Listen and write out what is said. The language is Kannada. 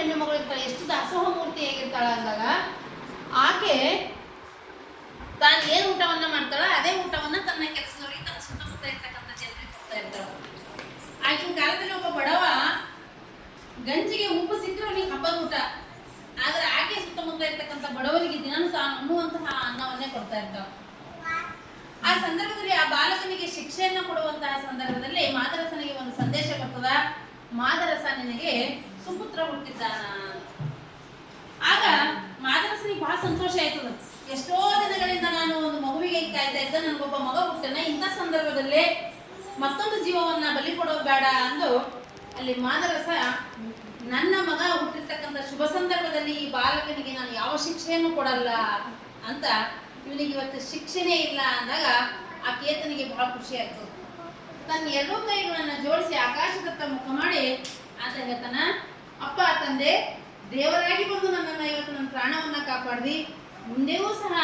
ಹೆಣ್ಣು ಮಗಳು ಇರ್ತಾಳೆ, ಎಷ್ಟು ದಾಸೋಹ ಮೂರ್ತಿ ಹೇಗಿರ್ತಾಳ ಅಂದಾಗ ಆಕೆ ತಾನು ಏನು ಊಟವನ್ನ ಮಾಡ್ತಾಳ ಅದೇ ಊಟವನ್ನ ತನ್ನ ಕೆಲಸದವರಿಗೆ, ತನ್ನ ಸುತ್ತಮುತ್ತ ಇರ್ತಕ್ಕಂಥ ಜನರಿಗೆ ಕೊಡ್ತಾ ಇರ್ತಾಳ. ಆಗಿನ ಕಾಲದಲ್ಲಿ ಒಬ್ಬ ಬಡವ ಗಂಜಿಗೆ ಉಪ್ಪು ಸಿಕ್ಕರೆ ಅವನಿಗೆ ಹಬ್ಬದ ಊಟ, ಆದ್ರೆ ಆಕೆ ಸುತ್ತಮುತ್ತ ಇರ್ತಕ್ಕಂಥ ಬಡವರಿಗೆ ದಿನಾನು ತಾನು ಉಣ್ಣುವಂತಹ ಅನ್ನವನ್ನೇ ಕೊಡ್ತಾ ಇರ್ತಾಳ. ಆ ಸಂದರ್ಭದಲ್ಲಿ ಆ ಬಾಲಕನಿಗೆ ಶಿಕ್ಷೆಯನ್ನ ಕೊಡುವಂತಹ ಸಂದರ್ಭದಲ್ಲಿ ಮಾದರಸನಿಗೆ ಒಂದು ಸಂದೇಶ ಬರ್ತದ, ಮಾದರಸ ನಿನಗೆ ಸುಪುತ್ರ ಹುಟ್ಟಿದ್ದಾನ. ಆಗ ಮಾದರಸನಿಗೆ ಬಹಳ ಸಂತೋಷ ಆಯ್ತದ. ಎಷ್ಟೋ ದಿನಗಳಿಂದ ನಾನು ಒಂದು ಮಗುವಿಗೆ ಕಾಯ್ತಾ ಇದ್ದ, ನನಗೊಬ್ಬ ಮಗ ಹುಟ್ಟನ, ಇಂಥ ಸಂದರ್ಭದಲ್ಲಿ ಮತ್ತೊಂದು ಜೀವವನ್ನ ಬಲಿ ಕೊಡೋದು ಬೇಡ ಅಂದು ಅಲ್ಲಿ ಮಾದರಸ ನನ್ನ ಮಗ ಹುಟ್ಟಿರ್ತಕ್ಕಂಥ ಶುಭ ಸಂದರ್ಭದಲ್ಲಿ ಈ ಬಾಲಕನಿಗೆ ನಾನು ಯಾವ ಶಿಕ್ಷೆಯನ್ನು ಕೊಡಲ್ಲ ಅಂತ, ಇವನಿಗೆ ಇವತ್ತು ಶಿಕ್ಷೆನೇ ಇಲ್ಲ ಅಂದಾಗ ಆ ಕೇತನಿಗೆ ಬಹಳ ಖುಷಿ ಆಗ್ತದೆ. ತನ್ನ ಎರಡೂ ಕೈಗಳನ್ನ ಜೋಡಿಸಿ ಆಕಾಶದತ್ತ ಮುಖ ಮಾಡಿ ಆತ ಹೇಳ್ತಾನ, ಅಪ್ಪ ತಂದೆ, ದೇವರಾಗಿ ಬಂದು ನನ್ನನ್ನು ಇವತ್ತು ನನ್ನ ಪ್ರಾಣವನ್ನ ಕಾಪಾಡ್ದಿ, ಮುಂದೆಯೂ ಸಹ